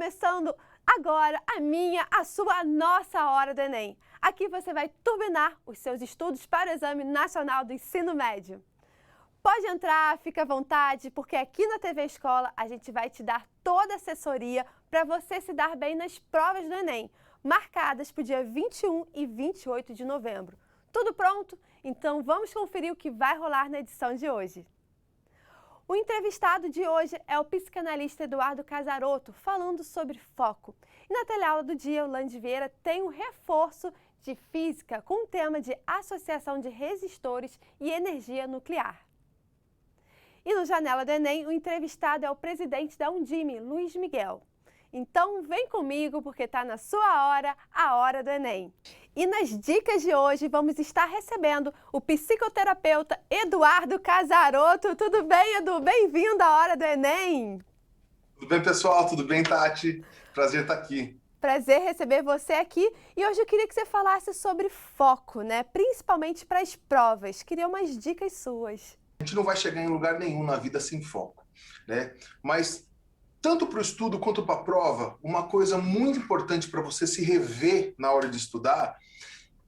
começando agora a minha, a sua, a nossa hora do Enem. Aqui você vai turbinar os seus estudos para o Exame Nacional do Ensino Médio. Pode entrar, fica à vontade, porque aqui na TV Escola a gente vai te dar toda a assessoria para você se dar bem nas provas do Enem, marcadas para o dia 21 e 28 de novembro. Tudo pronto? Então vamos conferir o que vai rolar na edição de hoje. O entrevistado de hoje é o psicanalista Eduardo Casarotto, falando sobre foco. E na teleaula do dia, o Lande Vieira tem um reforço de física com o tema de associação de resistores e energia nuclear. E no Janela do Enem, o entrevistado é o presidente da Undime, Luiz Miguel. Então vem comigo porque está na sua hora, a hora do Enem. E nas dicas de hoje vamos estar recebendo o psicoterapeuta Eduardo Casarotto. Tudo bem, Edu? Bem-vindo à hora do Enem. Tudo bem, pessoal? Tudo bem, Tati? Prazer estar aqui. Prazer receber você aqui. E hoje eu queria que você falasse sobre foco, né? Principalmente para as provas. Queria umas dicas suas. A gente não vai chegar em lugar nenhum na vida sem foco, né? Mas tanto para o estudo quanto para a prova, uma coisa muito importante para você se rever na hora de estudar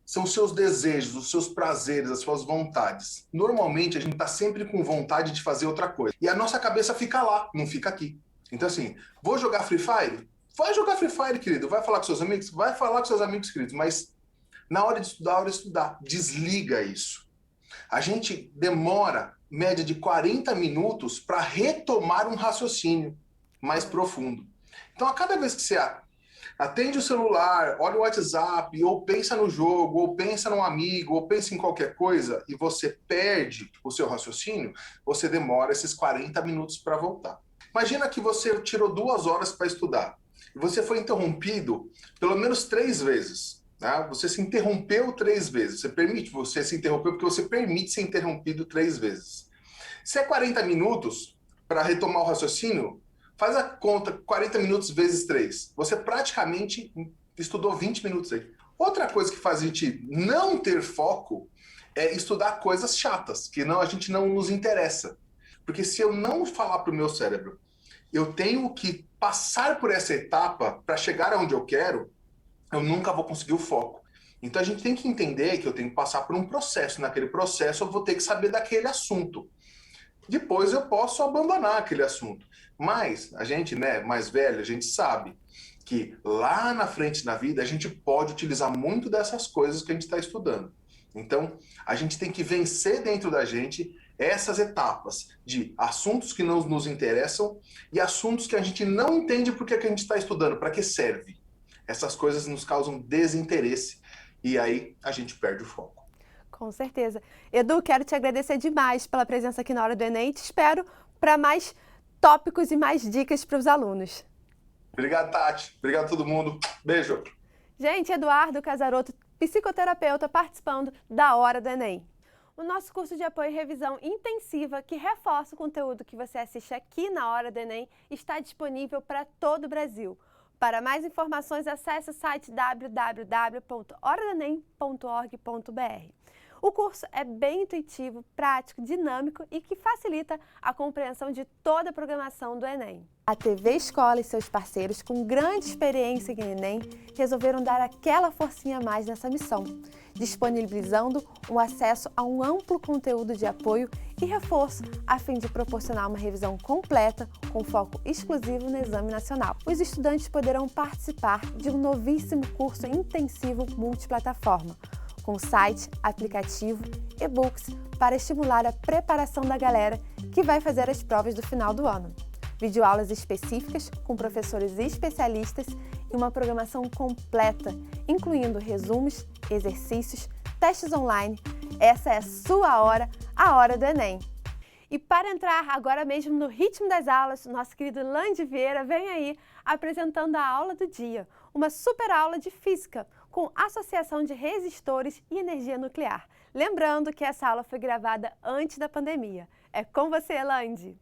são os seus desejos, os seus prazeres, as suas vontades. Normalmente, a gente está sempre com vontade de fazer outra coisa. E a nossa cabeça fica lá, não fica aqui. Então, assim, vou jogar Free Fire? Vai jogar Free Fire, querido. Vai falar com seus amigos? Vai falar com seus amigos, queridos. Mas na hora de estudar, desliga isso. A gente demora, média de 40 minutos, para retomar um raciocínio mais profundo. Então, a cada vez que você atende o celular, olha o WhatsApp, ou pensa no jogo, ou pensa num amigo, ou pensa em qualquer coisa, e você perde o seu raciocínio, você demora esses 40 minutos para voltar. Imagina que você tirou 2 horas para estudar, e você foi interrompido pelo menos 3 vezes. Né? Você se interrompeu 3 vezes. Você se interrompeu porque você permite ser interrompido 3 vezes. Se é 40 minutos para retomar o raciocínio, faz a conta, 40 minutos vezes 3. Você praticamente estudou 20 minutos aí. Outra coisa que faz a gente não ter foco é estudar coisas chatas, que a gente não nos interessa. Porque se eu não falar para o meu cérebro, eu tenho que passar por essa etapa para chegar aonde eu quero, eu nunca vou conseguir o foco. Então a gente tem que entender que eu tenho que passar por um processo. Naquele processo eu vou ter que saber daquele assunto. Depois eu posso abandonar aquele assunto. Mas a gente, né, mais velho, a gente sabe que lá na frente na vida a gente pode utilizar muito dessas coisas que a gente está estudando. Então, a gente tem que vencer dentro da gente essas etapas de assuntos que não nos interessam e assuntos que a gente não entende por que a gente está estudando, para que serve. Essas coisas nos causam desinteresse e aí a gente perde o foco. Com certeza. Edu, quero te agradecer demais pela presença aqui na Hora do Enem e te espero para mais tópicos e mais dicas para os alunos. Obrigado, Tati. Obrigado a todo mundo. Beijo. Gente, Eduardo Casarotto, psicoterapeuta, participando da Hora do Enem. O nosso curso de apoio e revisão intensiva, que reforça o conteúdo que você assiste aqui na Hora do Enem, está disponível para todo o Brasil. Para mais informações, acesse o site www.horadoenem.org.br. O curso é bem intuitivo, prático, dinâmico e que facilita a compreensão de toda a programação do Enem. A TV Escola e seus parceiros, com grande experiência em Enem, resolveram dar aquela forcinha a mais nessa missão, disponibilizando um acesso a um amplo conteúdo de apoio e reforço, a fim de proporcionar uma revisão completa com foco exclusivo no Exame Nacional. Os estudantes poderão participar de um novíssimo curso intensivo multiplataforma, com site, aplicativo, e-books para estimular a preparação da galera que vai fazer as provas do final do ano. Videoaulas específicas com professores especialistas e uma programação completa, incluindo resumos, exercícios, testes online. Essa é a sua hora, a hora do Enem. E para entrar agora mesmo no ritmo das aulas, nosso querido Lande Vieira vem aí apresentando a aula do dia, uma super aula de física com associação de resistores e energia nuclear. Lembrando que essa aula foi gravada antes da pandemia. É com você, Lande!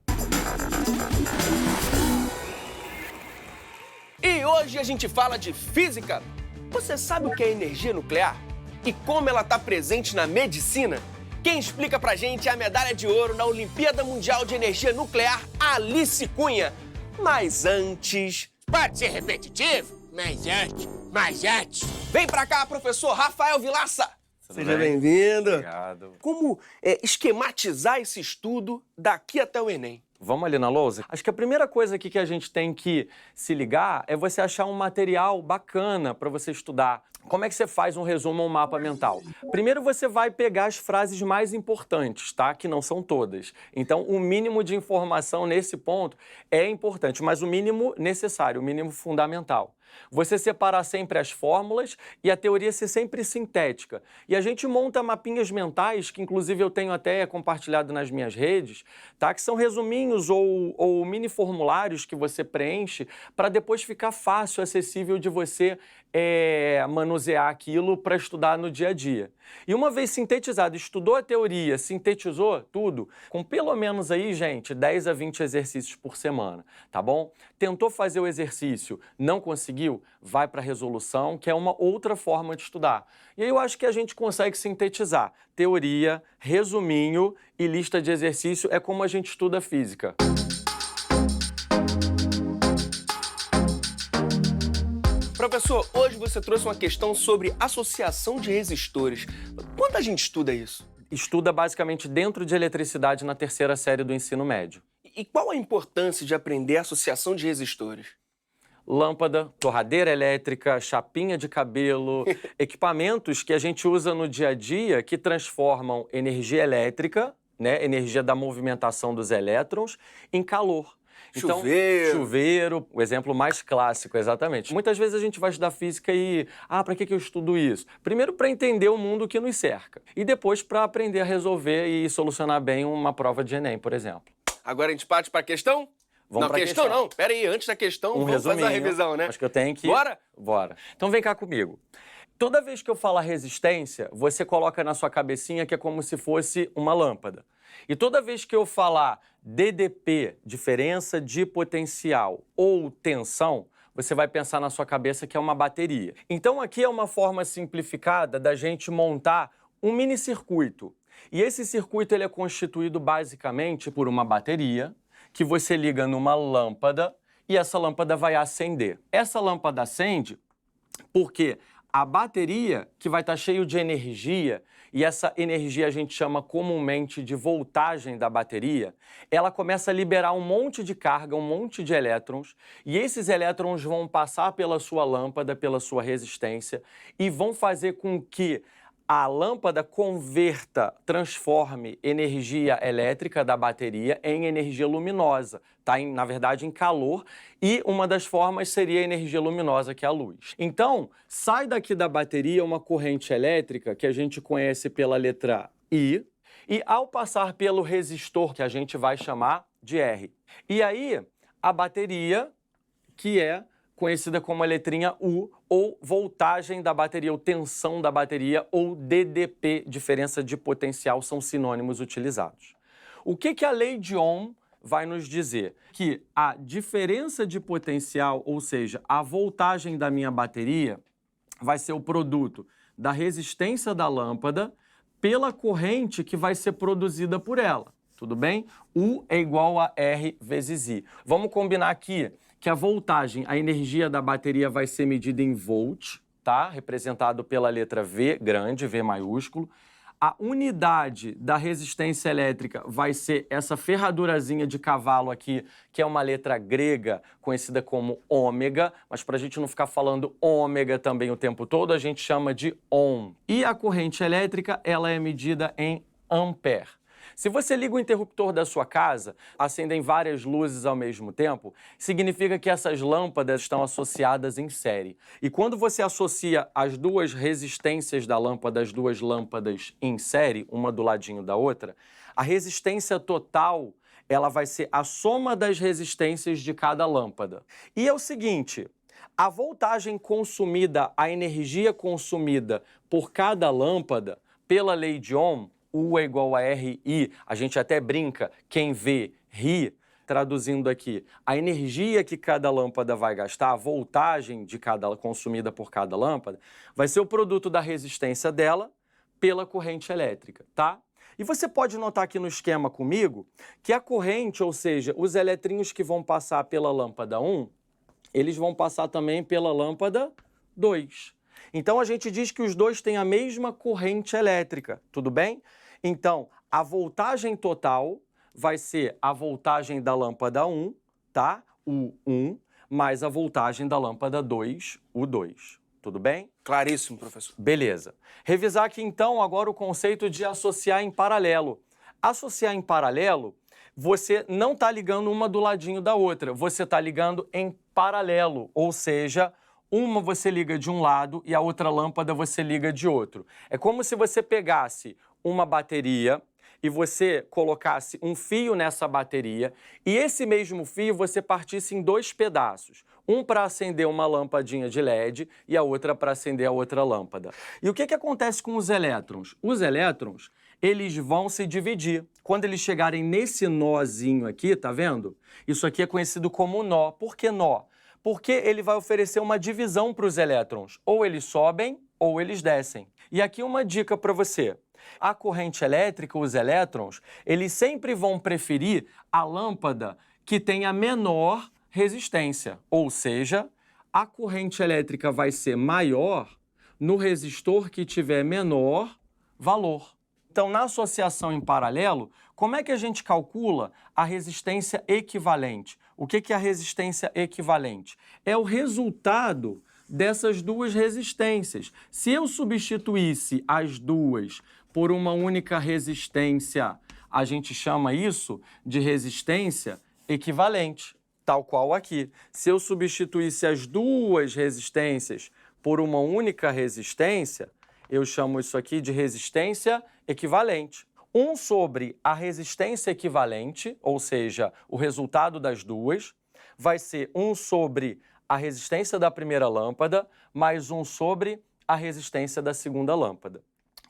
E hoje a gente fala de física. Você sabe o que é energia nuclear? E como ela está presente na medicina? Quem explica pra gente é a medalha de ouro na Olimpíada Mundial de Energia Nuclear, Alice Cunha. Mas antes, Pode ser repetitivo, mas antes... Vem pra cá, professor Rafael Vilaça! Seja bem? bem-vindo. Obrigado. Como esquematizar esse estudo daqui até o Enem? Vamos ali na lousa? Acho que a primeira coisa aqui que a gente tem que se ligar é você achar um material bacana para você estudar. Como é que você faz um resumo ou um mapa mental? Primeiro você vai pegar as frases mais importantes, tá? Que não são todas. Então, o mínimo de informação nesse ponto é importante, mas o mínimo necessário, o mínimo fundamental. Você separar sempre as fórmulas e a teoria ser sempre sintética. E a gente monta mapinhas mentais, que inclusive eu tenho até compartilhado nas minhas redes, tá? Que são resuminhos ou mini formulários que você preenche para depois ficar fácil, acessível de você manusear aquilo para estudar no dia a dia. E uma vez sintetizado, estudou a teoria, sintetizou tudo, com pelo menos aí, gente, 10 a 20 exercícios por semana, tá bom? Tentou fazer o exercício, não conseguiu, vai para a resolução, que é uma outra forma de estudar. E aí eu acho que a gente consegue sintetizar. Teoria, resuminho e lista de exercício é como a gente estuda física. Professor, hoje você trouxe uma questão sobre associação de resistores. Quanta gente estuda isso? Estuda basicamente dentro de eletricidade na terceira série do ensino médio. E qual a importância de aprender associação de resistores? Lâmpada, torradeira elétrica, chapinha de cabelo, equipamentos que a gente usa no dia a dia que transformam energia elétrica, né, energia da movimentação dos elétrons, em calor. Então, chuveiro, o exemplo mais clássico, exatamente. Muitas vezes a gente vai estudar física e, para que eu estudo isso? Primeiro para entender o mundo que nos cerca e depois para aprender a resolver e solucionar bem uma prova de Enem, por exemplo. Agora a gente parte para a questão? Vamos não, questão não. Pera aí, antes da questão, vamos fazer a revisão, né? Acho que eu tenho que... Bora? Bora. Então vem cá comigo. Toda vez que eu falar resistência, você coloca na sua cabecinha que é como se fosse uma lâmpada. E toda vez que eu falar DDP, diferença de potencial, ou tensão, você vai pensar na sua cabeça que é uma bateria. Então aqui é uma forma simplificada da gente montar um mini circuito. E esse circuito ele é constituído basicamente por uma bateria que você liga numa lâmpada e essa lâmpada vai acender. Essa lâmpada acende porque a bateria, que vai estar cheio de energia, e essa energia a gente chama comumente de voltagem da bateria, ela começa a liberar um monte de carga, um monte de elétrons, e esses elétrons vão passar pela sua lâmpada, pela sua resistência, e vão fazer com que a lâmpada converta, transforme energia elétrica da bateria em energia luminosa, tá? Na verdade, em calor, e uma das formas seria a energia luminosa, que é a luz. Então, sai daqui da bateria uma corrente elétrica, que a gente conhece pela letra I, e ao passar pelo resistor, que a gente vai chamar de R. E aí, a bateria, que é conhecida como a letrinha U, ou voltagem da bateria, ou tensão da bateria, ou DDP, diferença de potencial, são sinônimos utilizados. O que a lei de Ohm vai nos dizer? Que a diferença de potencial, ou seja, a voltagem da minha bateria, vai ser o produto da resistência da lâmpada pela corrente que vai ser produzida por ela. Tudo bem? U é igual a R vezes I. Vamos combinar aqui que a voltagem, a energia da bateria vai ser medida em volt, tá? Representado pela letra V grande, V maiúsculo. A unidade da resistência elétrica vai ser essa ferradurazinha de cavalo aqui, que é uma letra grega conhecida como ômega, mas para a gente não ficar falando ômega também o tempo todo, a gente chama de ohm. E a corrente elétrica, ela é medida em ampere. Se você liga o interruptor da sua casa, acendem várias luzes ao mesmo tempo, significa que essas lâmpadas estão associadas em série. E quando você associa as duas resistências da lâmpada, as duas lâmpadas em série, uma do ladinho da outra, a resistência total ela vai ser a soma das resistências de cada lâmpada. E é o seguinte, a voltagem consumida, a energia consumida por cada lâmpada, pela lei de Ohm, U é igual a RI, a gente até brinca, quem vê, ri, traduzindo aqui, a energia que cada lâmpada vai gastar, a voltagem de consumida por cada lâmpada, vai ser o produto da resistência dela pela corrente elétrica, tá? E você pode notar aqui no esquema comigo que a corrente, ou seja, os eletrinhos que vão passar pela lâmpada 1, eles vão passar também pela lâmpada 2. Então, a gente diz que os dois têm a mesma corrente elétrica, tudo bem? Então, a voltagem total vai ser a voltagem da lâmpada 1, tá? O 1, mais a voltagem da lâmpada 2, o 2. Tudo bem? Claríssimo, professor. Beleza. Revisar aqui, então, agora o conceito de associar em paralelo. Associar em paralelo, você não está ligando uma do ladinho da outra, você está ligando em paralelo, ou seja, uma você liga de um lado e a outra lâmpada você liga de outro. É como se você pegasse uma bateria e você colocasse um fio nessa bateria e esse mesmo fio você partisse em 2 pedaços. Um para acender uma lampadinha de LED e a outra para acender a outra lâmpada. E o que acontece com os elétrons? Os elétrons, eles vão se dividir. Quando eles chegarem nesse nozinho aqui, tá vendo? Isso aqui é conhecido como nó. Por que nó? Porque ele vai oferecer uma divisão para os elétrons. Ou eles sobem ou eles descem. E aqui uma dica para você. A corrente elétrica, os elétrons, eles sempre vão preferir a lâmpada que tenha menor resistência. Ou seja, a corrente elétrica vai ser maior no resistor que tiver menor valor. Então, na associação em paralelo, como é que a gente calcula a resistência equivalente? O que é a resistência equivalente? É o resultado dessas duas resistências. Se eu substituísse as duas por uma única resistência, a gente chama isso de resistência equivalente, tal qual aqui. Se eu substituísse as duas resistências por uma única resistência, eu chamo isso aqui de resistência equivalente. 1 sobre a resistência equivalente, ou seja, o resultado das duas, vai ser 1 sobre a resistência da primeira lâmpada, mais 1 sobre a resistência da segunda lâmpada.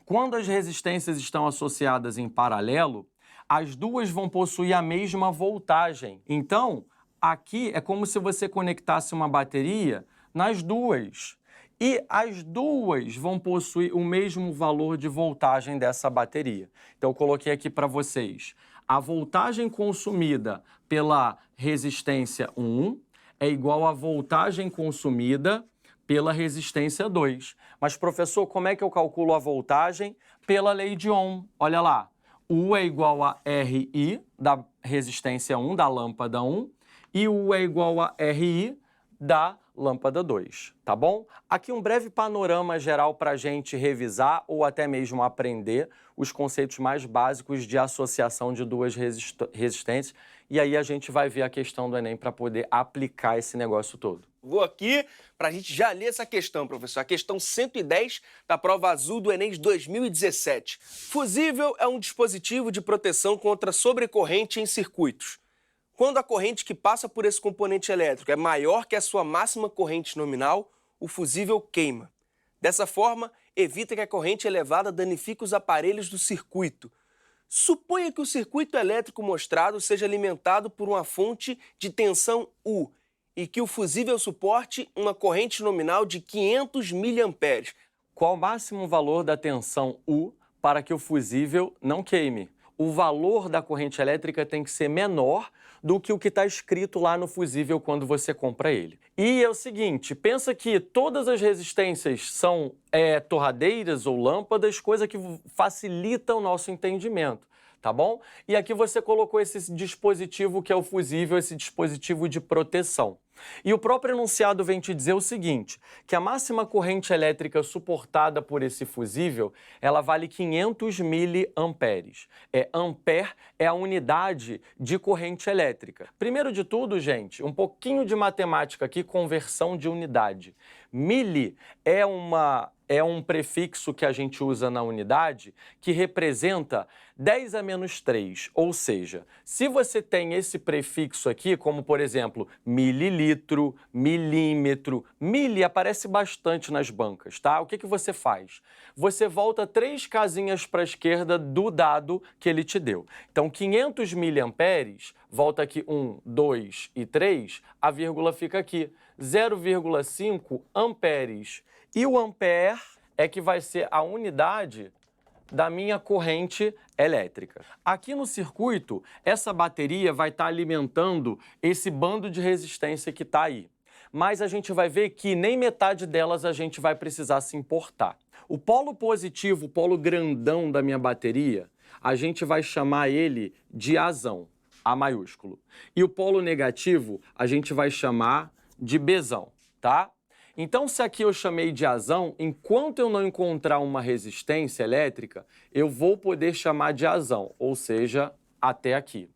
Quando as resistências estão associadas em paralelo, as duas vão possuir a mesma voltagem. Então, aqui é como se você conectasse uma bateria nas duas. E as duas vão possuir o mesmo valor de voltagem dessa bateria. Então, eu coloquei aqui para vocês. A voltagem consumida pela resistência 1 é igual à voltagem consumida pela resistência 2. Mas, professor, como é que eu calculo a voltagem? Pela lei de Ohm. Olha lá. U é igual a RI da resistência 1, da lâmpada 1, e U é igual a RI da lâmpada 2, tá bom? Aqui um breve panorama geral para a gente revisar ou até mesmo aprender os conceitos mais básicos de associação de duas resistências e aí a gente vai ver a questão do Enem para poder aplicar esse negócio todo. Vou aqui para a gente já ler essa questão, professor. A questão 110 da prova azul do Enem de 2017. Fusível é um dispositivo de proteção contra sobrecorrente em circuitos. Quando a corrente que passa por esse componente elétrico é maior que a sua máxima corrente nominal, o fusível queima. Dessa forma, evita que a corrente elevada danifique os aparelhos do circuito. Suponha que o circuito elétrico mostrado seja alimentado por uma fonte de tensão U e que o fusível suporte uma corrente nominal de 500 mA. Qual o máximo valor da tensão U para que o fusível não queime? O valor da corrente elétrica tem que ser menor do que o que está escrito lá no fusível quando você compra ele. E é o seguinte, pensa que todas as resistências são torradeiras ou lâmpadas, coisa que facilita o nosso entendimento, tá bom? E aqui você colocou esse dispositivo que é o fusível, esse dispositivo de proteção. E o próprio enunciado vem te dizer o seguinte, que a máxima corrente elétrica suportada por esse fusível, ela vale 500 miliamperes. Ampere é a unidade de corrente elétrica. Primeiro de tudo, gente, um pouquinho de matemática aqui, conversão de unidade. Mili é um prefixo que a gente usa na unidade que representa 10 a menos 3, ou seja, se você tem esse prefixo aqui, como por exemplo, mililitro, milímetro, mili aparece bastante nas bancas, tá? O que você faz? Você volta 3 casinhas para a esquerda do dado que ele te deu. Então, 500 miliamperes, volta aqui 1, 2 e 3, a vírgula fica aqui, 0,5 amperes. E o ampere é que vai ser a unidade da minha corrente elétrica. Aqui no circuito, essa bateria vai estar alimentando esse bando de resistência que está aí. mas a gente vai ver que nem metade delas a gente vai precisar se importar. O polo positivo, o polo grandão da minha bateria, a gente vai chamar ele de Azão, A maiúsculo. E o polo negativo, a gente vai chamar de Bzão, tá? Então, se aqui eu chamei de Azão, enquanto eu não encontrar uma resistência elétrica, eu vou poder chamar de Azão, ou seja, até aqui.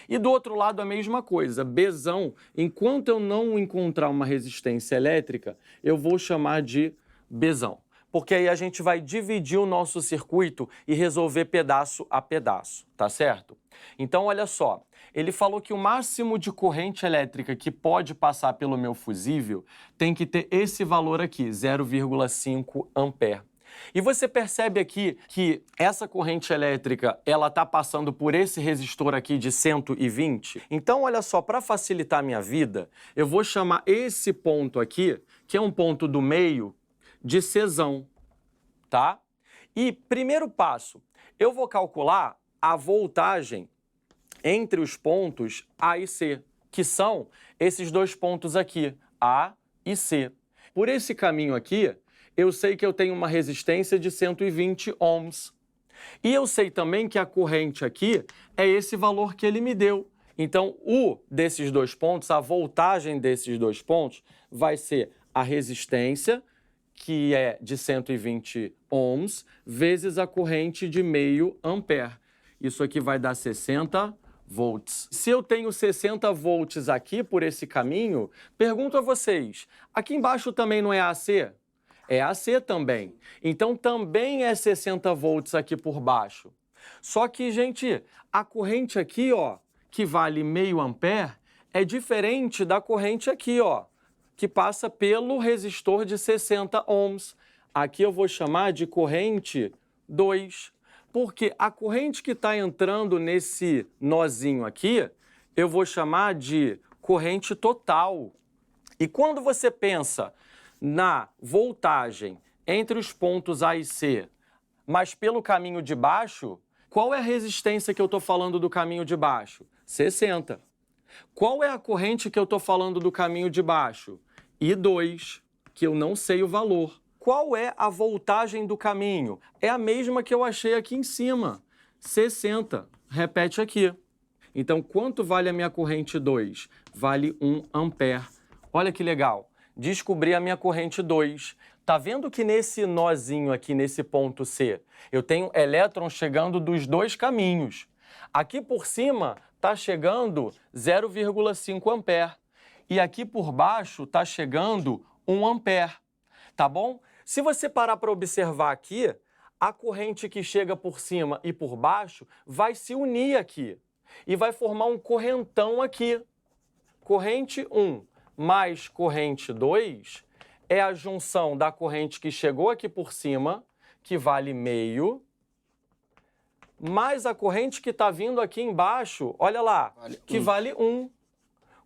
E do outro lado a mesma coisa, Bzão, enquanto eu não encontrar uma resistência elétrica, eu vou chamar de Bzão. Porque aí a gente vai dividir o nosso circuito e resolver pedaço a pedaço, tá certo? Então, olha só, ele falou que o máximo de corrente elétrica que pode passar pelo meu fusível tem que ter esse valor aqui, 0,5 ampere. E você percebe aqui que essa corrente elétrica, ela está passando por esse resistor aqui de 120? Então, olha só, para facilitar a minha vida, eu vou chamar esse ponto aqui, que é um ponto do meio, de Czão, tá? E primeiro passo, eu vou calcular a voltagem entre os pontos A e C, que são esses dois pontos aqui, A e C. Por esse caminho aqui, eu sei que eu tenho uma resistência de 120 ohms. E eu sei também que a corrente aqui é esse valor que ele me deu. Então, desses dois pontos, a voltagem desses dois pontos vai ser a resistência, que é de 120 ohms, vezes a corrente de meio ampere. Isso aqui vai dar 60 volts. Se eu tenho 60 volts aqui por esse caminho, pergunto a vocês, aqui embaixo também não é AC? É AC também. Então também é 60 volts aqui por baixo. Só que, gente, a corrente aqui, ó, que vale meio ampere, é diferente da corrente aqui, ó, que passa pelo resistor de 60 ohms. Aqui eu vou chamar de corrente 2, porque a corrente que está entrando nesse nozinho aqui, eu vou chamar de corrente total. E quando você pensa na voltagem entre os pontos A e C, mas pelo caminho de baixo, qual é a resistência que eu estou falando do caminho de baixo? 60. Qual é a corrente que eu estou falando do caminho de baixo? I2, que eu não sei o valor. Qual é a voltagem do caminho? É a mesma que eu achei aqui em cima, 60. Repete aqui. Então, quanto vale a minha corrente 2? Vale 1 ampere. Olha que legal. Descobri a minha corrente 2. Tá vendo que nesse nozinho aqui, nesse ponto C, eu tenho elétrons chegando dos dois caminhos. Aqui por cima está chegando 0,5 ampere. E aqui por baixo está chegando 1 ampere, tá bom? Se você parar para observar aqui, a corrente que chega por cima e por baixo vai se unir aqui e vai formar um correntão aqui. Corrente 1 mais corrente 2 é a junção da corrente que chegou aqui por cima, que vale meio, mais a corrente que está vindo aqui embaixo, olha lá, que vale 1.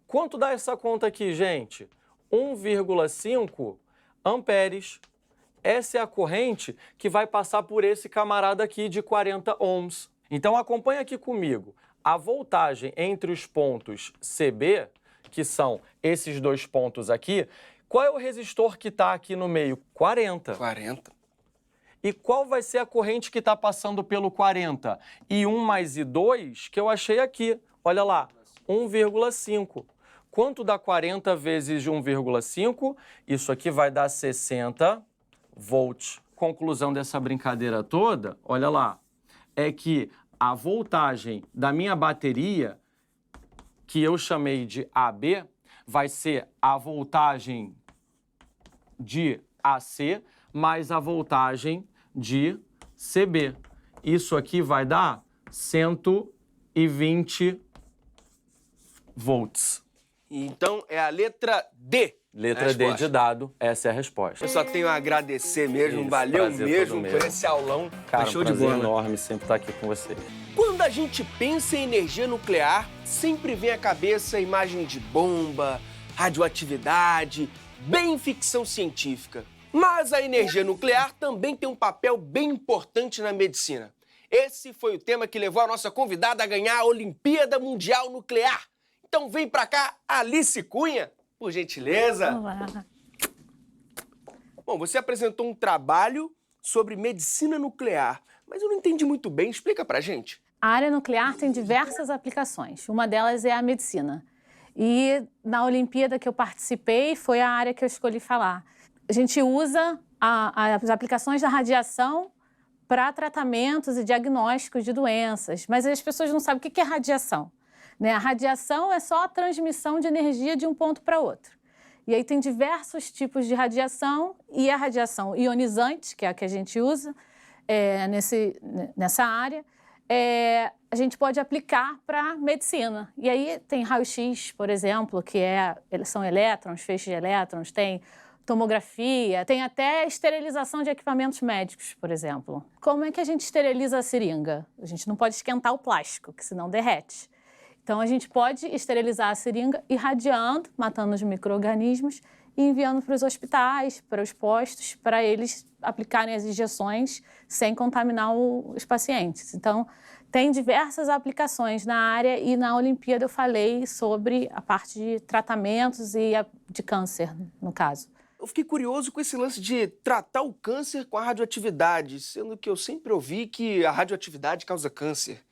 Quanto dá essa conta aqui, gente? 1,5 amperes. Essa é a corrente que vai passar por esse camarada aqui de 40 ohms. Então, acompanha aqui comigo. A voltagem entre os pontos CB, que são esses dois pontos aqui, qual é o resistor que está aqui no meio? 40. 40. E qual vai ser a corrente que está passando pelo 40? I1 mais I2, que eu achei aqui. Olha lá, 1,5. Quanto dá 40 vezes 1,5? Isso aqui vai dar 60 volts. Conclusão dessa brincadeira toda, olha lá, é que a voltagem da minha bateria, que eu chamei de AB, vai ser a voltagem de AC mais a voltagem de CB. Isso aqui vai dar 120 volts. Então é a letra D. Letra D de dado, essa é a resposta. Eu só tenho a agradecer mesmo, Isso, valeu prazer mesmo todo por meu. esse aulão. Cara, Show um de prazer bola. enorme sempre estar aqui com você. Quando a gente pensa em energia nuclear, sempre vem à cabeça a imagem de bomba, radioatividade, bem ficção científica. Mas a energia nuclear também tem um papel bem importante na medicina. Esse foi o tema que levou a nossa convidada a ganhar a Olimpíada Mundial Nuclear. Então vem pra cá, Alice Cunha. por gentileza. Olá. Bom, você apresentou um trabalho sobre medicina nuclear, mas eu não entendi muito bem. Explica pra gente. A área nuclear tem diversas aplicações. Uma delas é a medicina. E na Olimpíada que eu participei, foi a área que eu escolhi falar. A gente usa as aplicações da radiação para tratamentos e diagnósticos de doenças, mas as pessoas não sabem o que é radiação, né? A radiação é só a transmissão de energia de um ponto para outro. E aí tem diversos tipos de radiação, e a radiação ionizante, que é a que a gente usa nessa área, a gente pode aplicar para medicina. E aí tem raio-x, por exemplo, são elétrons, feixes de elétrons, tem tomografia, tem até esterilização de equipamentos médicos, por exemplo. Como é que a gente esteriliza a seringa? A gente não pode esquentar o plástico, que senão derrete. Então, a gente pode esterilizar a seringa irradiando, matando os micro-organismos e enviando para os hospitais, para os postos, para eles aplicarem as injeções sem contaminar os pacientes. Então, tem diversas aplicações na área e na Olimpíada eu falei sobre a parte de tratamentos e de câncer, no caso. Eu fiquei curioso com esse lance de tratar o câncer com a radioatividade, sendo que eu sempre ouvi que a radioatividade causa câncer.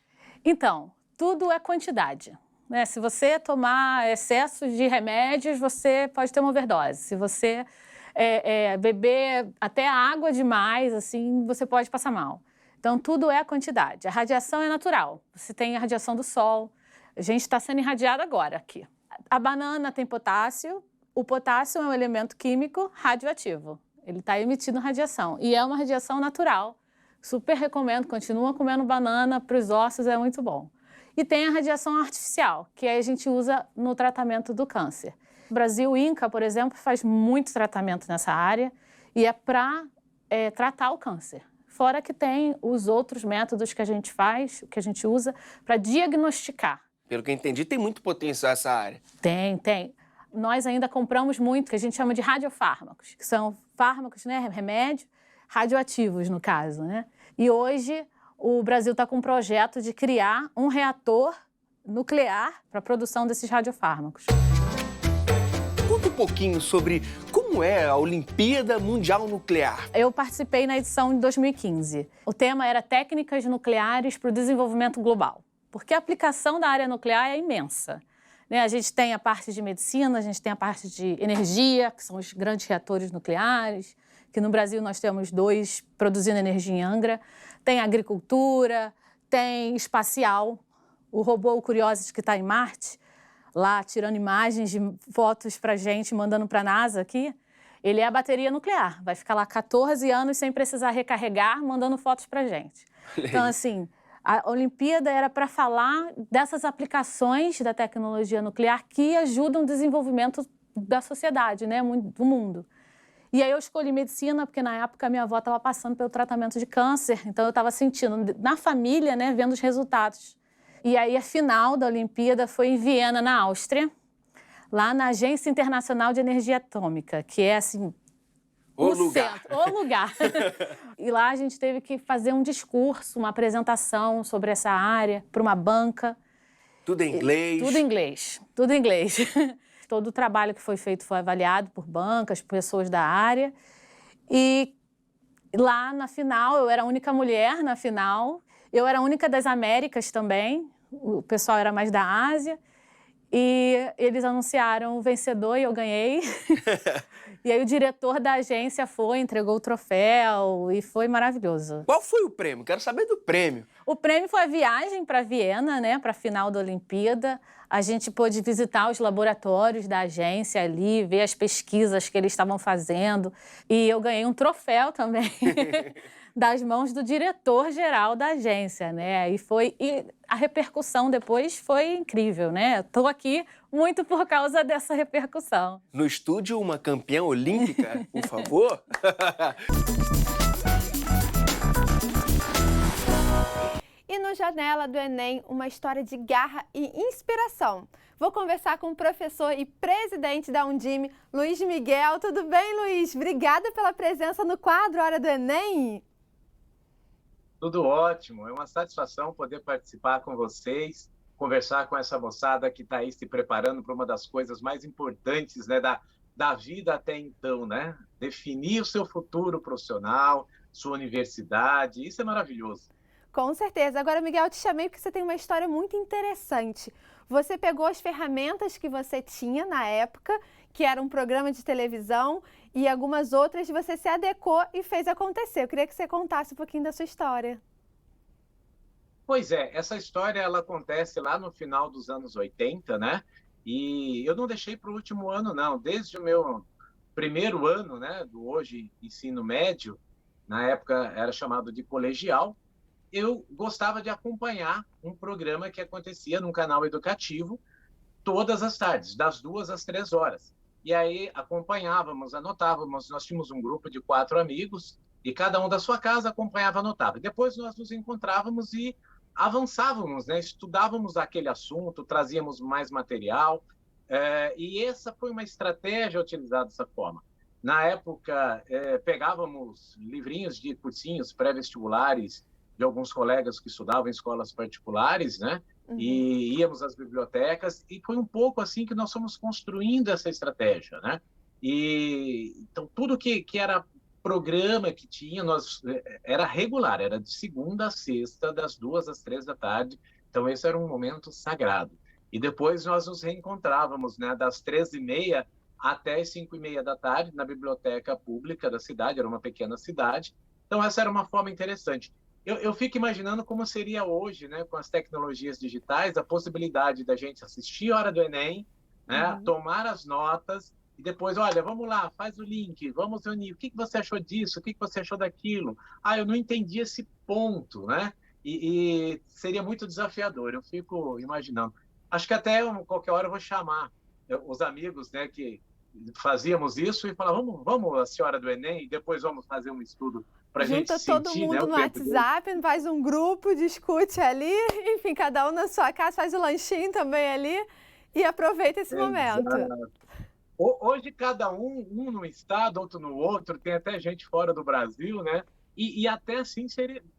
Então, tudo é quantidade, né? Se você tomar excessos de remédios, você pode ter uma overdose. Se você beber até água demais, assim, você pode passar mal. Então, tudo é a quantidade. A radiação é natural. Você tem a radiação do sol. A gente está sendo irradiado agora aqui. A banana tem potássio. O potássio é um elemento químico radioativo. Ele está emitindo radiação. E é uma radiação natural. Super recomendo. Continua comendo banana para os ossos, é muito bom. E tem a radiação artificial, que a gente usa no tratamento do câncer. O Brasil, o INCA, por exemplo, faz muito tratamento nessa área e é para tratar o câncer. Fora que tem os outros métodos que a gente faz, que a gente usa para diagnosticar. Pelo que eu entendi, tem muito potencial essa área. Tem. Nós ainda compramos muito, que a gente chama de radiofármacos, que são fármacos, né, remédio, radioativos, no caso, né? E hoje o Brasil está com um projeto de criar um reator nuclear para a produção desses radiofármacos. Conta um pouquinho sobre como é a Olimpíada Mundial Nuclear. Eu participei na edição de 2015. O tema era Técnicas Nucleares para o Desenvolvimento Global, porque a aplicação da área nuclear é imensa. A gente tem a parte de medicina, a gente tem a parte de energia, que são os grandes reatores nucleares, que no Brasil nós temos 2 produzindo energia em Angra. Tem agricultura, tem espacial, o robô Curiosity que está em Marte, lá tirando imagens de fotos para a gente, mandando para a NASA aqui, ele é a bateria nuclear. Vai ficar lá 14 anos sem precisar recarregar, mandando fotos para a gente. Então, assim, a Olimpíada era para falar dessas aplicações da tecnologia nuclear que ajudam o desenvolvimento da sociedade, né, do mundo. E aí eu escolhi medicina porque na época minha avó estava passando pelo tratamento de câncer, então eu estava sentindo na família, né, vendo os resultados. E aí a final da Olimpíada foi em Viena, na Áustria, lá na Agência Internacional de Energia Atômica, que é assim O lugar. Centro, o lugar. E lá a gente teve que fazer um discurso, uma apresentação sobre essa área para uma banca. Tudo em inglês. Tudo em inglês. Todo o trabalho que foi feito foi avaliado por bancas, por pessoas da área. E lá na final, eu era a única mulher na final. Eu era a única das Américas também. O pessoal era mais da Ásia. E eles anunciaram o vencedor e eu ganhei. E aí o diretor da agência entregou o troféu e foi maravilhoso. Qual foi o prêmio? Quero saber do prêmio. O prêmio foi a viagem para Viena, né, para a final da Olimpíada. A gente pôde visitar os laboratórios da agência ali, ver as pesquisas que eles estavam fazendo. E eu ganhei um troféu também das mãos do diretor-geral da agência, né? E a repercussão depois foi incrível, né? Estou aqui muito por causa dessa repercussão. No estúdio, uma campeã olímpica, por favor. E no Janela do Enem, uma história de garra e inspiração. Vou conversar com o professor e presidente da Undime, Luiz Miguel. Tudo bem, Luiz? Obrigada pela presença no quadro Hora do Enem. Tudo ótimo. É uma satisfação poder participar com vocês, conversar com essa moçada que está aí se preparando para uma das coisas mais importantes, né, da vida até então, né? Definir o seu futuro profissional, sua universidade, isso é maravilhoso. Com certeza. Agora, Miguel, eu te chamei porque você tem uma história muito interessante. Você pegou as ferramentas que você tinha na época, que era um programa de televisão, e algumas outras você se adequou e fez acontecer. Eu queria que você contasse um pouquinho da sua história. Pois é, essa história ela acontece lá no final dos anos 80, né? E eu não deixei para o último ano, não. Desde o meu primeiro ano, né, do hoje ensino médio, na época era chamado de colegial, eu gostava de acompanhar um programa que acontecia num canal educativo todas as tardes, das 2 às 3 horas. E aí acompanhávamos, anotávamos, nós tínhamos um grupo de 4 amigos, e cada um da sua casa acompanhava, anotava. Depois nós nos encontrávamos e avançávamos, né? Estudávamos aquele assunto, trazíamos mais material, e essa foi uma estratégia utilizada dessa forma. Na época, pegávamos livrinhos de cursinhos pré-vestibulares de alguns colegas que estudavam em escolas particulares, né? E íamos às bibliotecas, e foi um pouco assim que nós fomos construindo essa estratégia, né? E então tudo que era programa que tinha, era regular, era de segunda a sexta, das 2 às 3 da tarde. Então, esse era um momento sagrado. E depois nós nos reencontrávamos, né, das 13h30 até as 5h30 da tarde, na biblioteca pública da cidade, era uma pequena cidade. Então, essa era uma forma interessante. Eu fico imaginando como seria hoje, né, com as tecnologias digitais, a possibilidade da gente assistir a hora do Enem, né, tomar as notas, e depois, olha, vamos lá, faz o link, vamos reunir. O que você achou disso? O que você achou daquilo? Ah, eu não entendi esse ponto, né? E seria muito desafiador, eu fico imaginando. Acho que até qualquer hora eu vou chamar os amigos, né, que fazíamos isso e falar, vamos a senhora do Enem, e depois vamos fazer um estudo para a gente sentir, junta todo mundo, né, no WhatsApp, faz um grupo, discute ali, enfim, cada um na sua casa, faz o lanchinho também ali e aproveita esse momento. Hoje, cada um no estado, outro no outro, tem até gente fora do Brasil, né? E até assim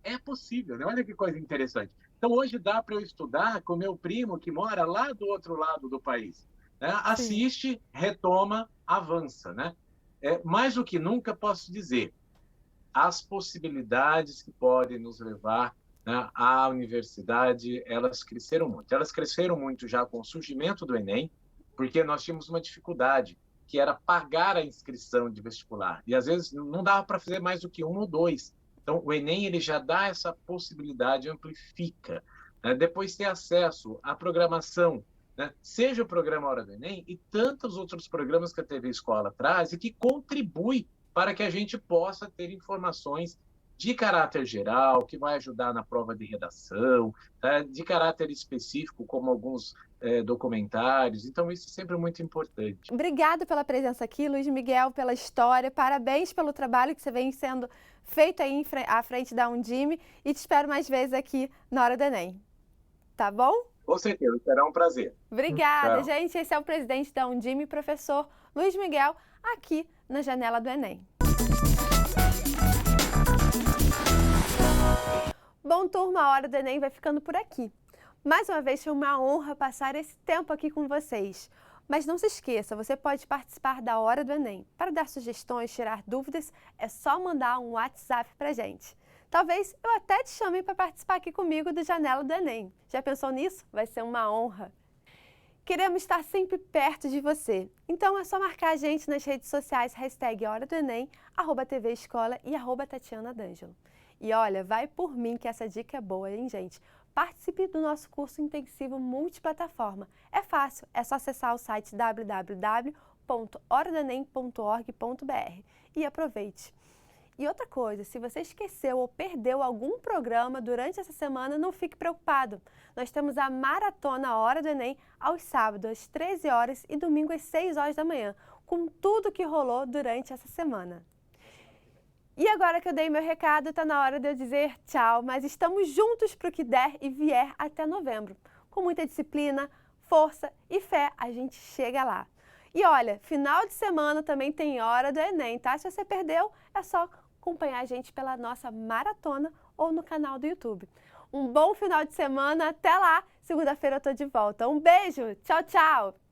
é possível, né? Olha que coisa interessante. Então, hoje dá para eu estudar com meu primo que mora lá do outro lado do país, né? Assiste, retoma, avança, né? Mais do que nunca, posso dizer, as possibilidades que podem nos levar, né, à universidade, elas cresceram muito. Elas cresceram muito já com o surgimento do Enem, porque nós tínhamos uma dificuldade, que era pagar a inscrição de vestibular. E, às vezes, não dava para fazer mais do que 1 ou 2. Então, o Enem ele já dá essa possibilidade, amplifica. Né? Depois ter acesso à programação, né? Seja o programa Hora do Enem e tantos outros programas que a TV Escola traz e que contribui para que a gente possa ter informações de caráter geral, que vai ajudar na prova de redação, tá? De caráter específico, como alguns documentários. Então, isso é sempre muito importante. Obrigada pela presença aqui, Luiz Miguel, pela história. Parabéns pelo trabalho que você vem sendo feito aí à frente da Undime e te espero mais vezes aqui na Hora do Enem. Tá bom? Com certeza, será um prazer. Obrigada, Tchau. gente. Esse é o presidente da Undime, professor Luiz Miguel, aqui na Janela do Enem. Bom, turma, a Hora do Enem vai ficando por aqui. Mais uma vez, foi uma honra passar esse tempo aqui com vocês. Mas não se esqueça, você pode participar da Hora do Enem. Para dar sugestões, tirar dúvidas, é só mandar um WhatsApp pra gente. Talvez eu até te chame para participar aqui comigo do Janela do Enem. Já pensou nisso? Vai ser uma honra. Queremos estar sempre perto de você. Então é só marcar a gente nas redes sociais, #Hora do Enem, @TV Escola e @Tatiana D'Angelo. E olha, vai por mim que essa dica é boa, hein, gente? Participe do nosso curso intensivo multiplataforma. É fácil, é só acessar o site www.horadoenem.org.br e aproveite. E outra coisa, se você esqueceu ou perdeu algum programa durante essa semana, não fique preocupado. Nós temos a Maratona Hora do Enem aos sábados às 13 horas e domingo às 6 horas da manhã, com tudo que rolou durante essa semana. E agora que eu dei meu recado, está na hora de eu dizer tchau, mas estamos juntos para o que der e vier até novembro. Com muita disciplina, força e fé, a gente chega lá. E olha, final de semana também tem Hora do Enem, tá? Se você perdeu, é só acompanhar a gente pela nossa maratona ou no canal do YouTube. Um bom final de semana, até lá! Segunda-feira eu tô de volta. Um beijo, tchau, tchau!